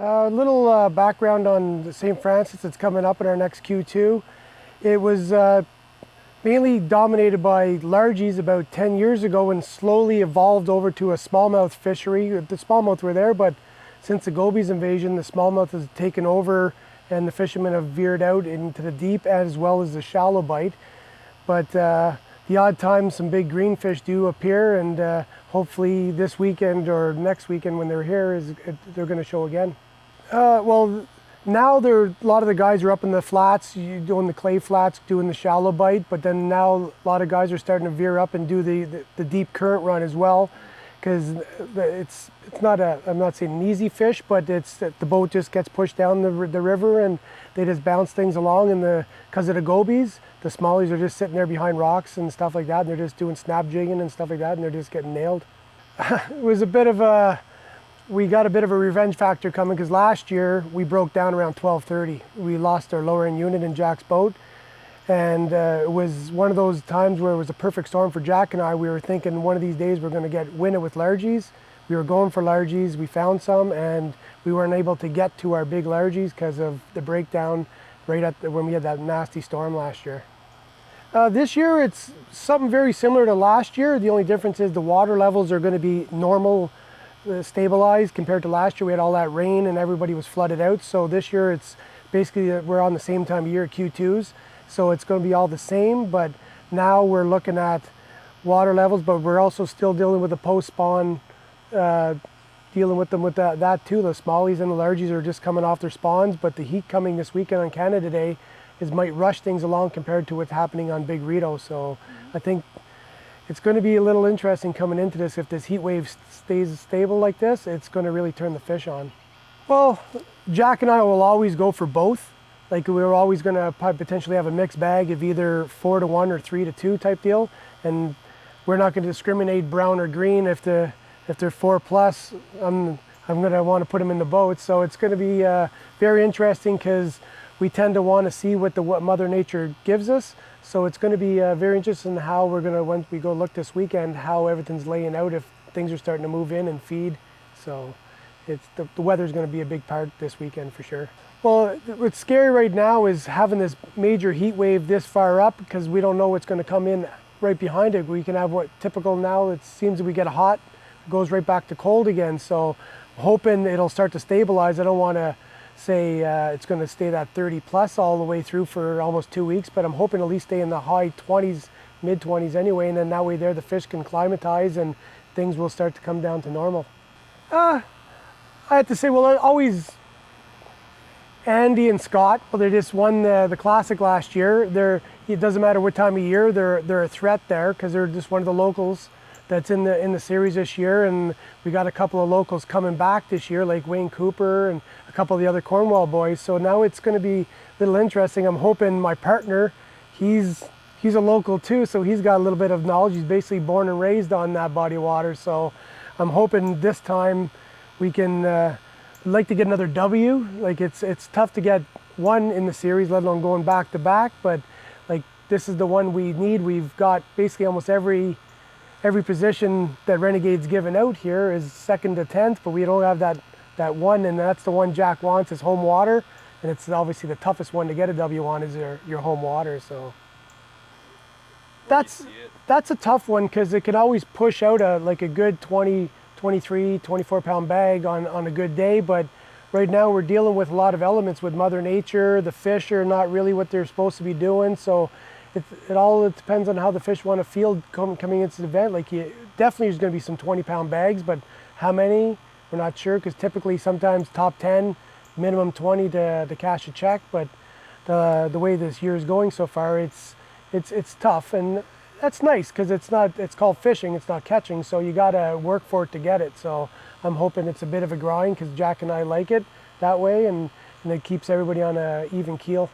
A little background on the St. Francis that's coming up in our next Q2. It was mainly dominated by largies about 10 years ago and slowly evolved over to a smallmouth fishery. The smallmouth were there, but since the gobies invasion, the smallmouth has taken over and the fishermen have veered out into the deep as well as the shallow bite. But the odd time some big greenfish do appear, and hopefully this weekend or next weekend when they're here, they're going to show again. Well, now a lot of the guys are up in the flats, doing the clay flats, doing the shallow bite, but then now a lot of guys are starting to veer up and do the deep current run as well, because it's not I'm not saying an easy fish, but it's the boat just gets pushed down the river and they just bounce things along, and because of the gobies, the smallies are just sitting there behind rocks and stuff like that, and they're just doing snap jigging and stuff like that, and they're just getting nailed. It was a bit of we got a bit of a revenge factor coming, because last year we broke down around 12:30. We lost our lower end unit in Jack's boat, and it was one of those times where it was a perfect storm for Jack and I. We were thinking one of these days we're going to win it with largies. We were going for largies, we found some, and we weren't able to get to our big largies because of the breakdown right when we had that nasty storm last year. This year it's something very similar to last year. The only difference is the water levels are going to be normal, stabilized compared to last year. We had all that rain and everybody was flooded out. So this year it's basically we're on the same time of year, Q2s. So it's going to be all the same, but now we're looking at water levels, but we're also still dealing with the post-spawn, dealing with them with that too. The smallies and the largies are just coming off their spawns, but the heat coming this weekend on Canada Day might rush things along compared to what's happening on Big Rito. So I think it's going to be a little interesting coming into this. If this heat wave stays stable like this, it's going to really turn the fish on. Well, Jack and I will always go for both. Like, we're always going to potentially have a mixed bag of either 4-to-1 or 3-to-2 type deal, and we're not going to discriminate brown or green. If they're 4+, I'm going to want to put them in the boat. So it's going to be very interesting, because we tend to want to see what Mother Nature gives us. So it's going to be very interesting how we're going to, once we go look this weekend, how everything's laying out, if things are starting to move in and feed. So the weather's going to be a big part this weekend for sure. Well, what's scary right now is having this major heat wave this far up, because we don't know what's going to come in right behind it. We can have what typical now, it seems that we get hot, it goes right back to cold again. So I'm hoping it'll start to stabilize. I don't want to say it's going to stay that 30+ all the way through for almost 2 weeks, but I'm hoping at least stay in the high 20s, mid 20s anyway, and then that way there the fish can climatize and things will start to come down to normal. I have to say, well, always Andy and Scott, well, they just won the Classic last year. It doesn't matter what time of year, they're a threat there, because they're just one of the locals that's in the series this year, and we got a couple of locals coming back this year, like Wayne Cooper and a couple of the other Cornwall boys. So now it's going to be a little interesting. I'm hoping my partner, he's a local too, so he's got a little bit of knowledge. He's basically born and raised on that body of water. So I'm hoping this time we can like to get another W. Like, it's tough to get one in the series, let alone going back to back, but like, this is the one we need. We've got basically almost every position that Renegade's given out here is 2nd to 10th, but we don't have that one, and that's the one Jack wants, is home water, and it's obviously the toughest one to get a W on, is your home water. So that's a tough one, because it can always push out a good 20, 23, 24 pound bag on a good day, but right now we're dealing with a lot of elements with Mother Nature. The fish are not really what they're supposed to be doing, so it all depends on how the fish want to feel coming into the event. Like, definitely there's going to be some 20-pound bags, but how many, we're not sure, because typically sometimes top 10, minimum 20 to cash a check. But the way this year is going so far, it's tough, and that's nice, because it's called fishing, it's not catching, so you got to work for it to get it. So I'm hoping it's a bit of a grind, because Jack and I like it that way, and it keeps everybody on an even keel.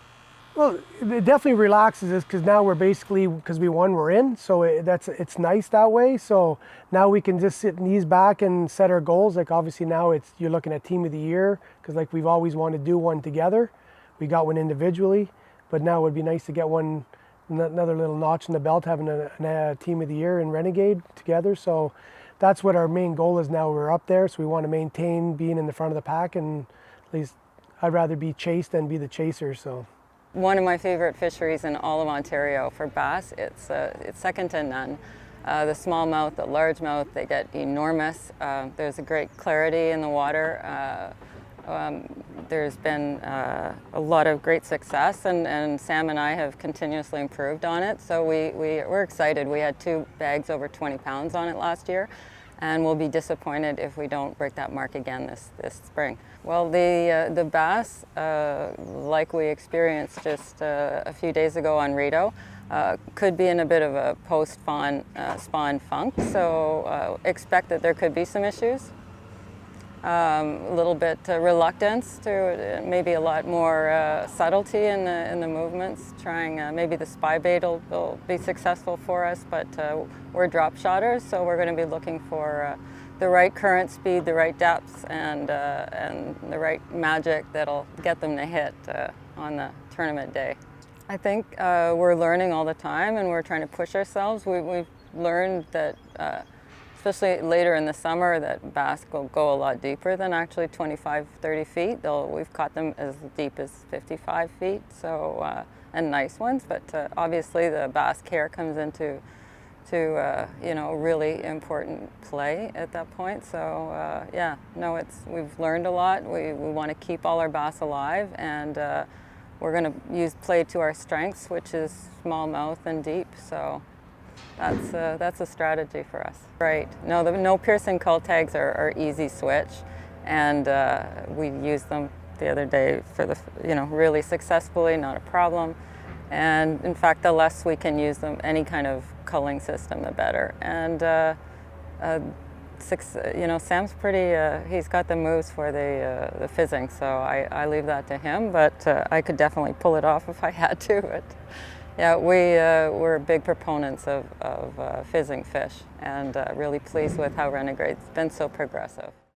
Well, it definitely relaxes us, because now we're basically, because we won, we're in. So it's nice that way. So now we can just sit and ease back and set our goals. Like, obviously now you're looking at team of the year, because like we've always wanted to do one together. We got one individually, but now it would be nice to get another little notch in the belt, having a team of the year in Renegade together. So that's what our main goal is now. We're up there, so we want to maintain being in the front of the pack and At least I'd rather be chased than be the chaser. So. One of my favorite fisheries in all of Ontario for bass. It's second to none. The smallmouth, the largemouth, they get enormous. There's a great clarity in the water. There's been a lot of great success, and Sam and I have continuously improved on it. So we're excited. We had 2 bags over 20 pounds on it last year, and we'll be disappointed if we don't break that mark again this spring. Well, the bass, like we experienced just a few days ago on Rideau, could be in a bit of a post-spawn funk, so expect that there could be some issues. A little bit reluctance to maybe a lot more subtlety in the movements. Trying maybe the spy bait will be successful for us, but we're drop shotters, so we're going to be looking for the right current speed, the right depths, and the right magic that'll get them to hit on the tournament day. I think we're learning all the time, and we're trying to push ourselves. We've learned that, especially later in the summer, that bass will go a lot deeper than actually 25, 30 feet. We've caught them as deep as 55 feet, so and nice ones. But obviously, the bass care comes into really important play at that point. So yeah, no, we've learned a lot. We want to keep all our bass alive, and we're going to play to our strengths, which is smallmouth and deep. So that's a strategy for us. Right. No, the no piercing cull tags are easy switch, and we used them the other day for really successfully, not a problem. And in fact, the less we can use them, any kind of culling system, the better. And Sam's pretty, he's got the moves for the fizzing, so I leave that to him, but I could definitely pull it off if I had to. But yeah, we're big proponents of fizzing fish, and really pleased with how Renegade's been so progressive.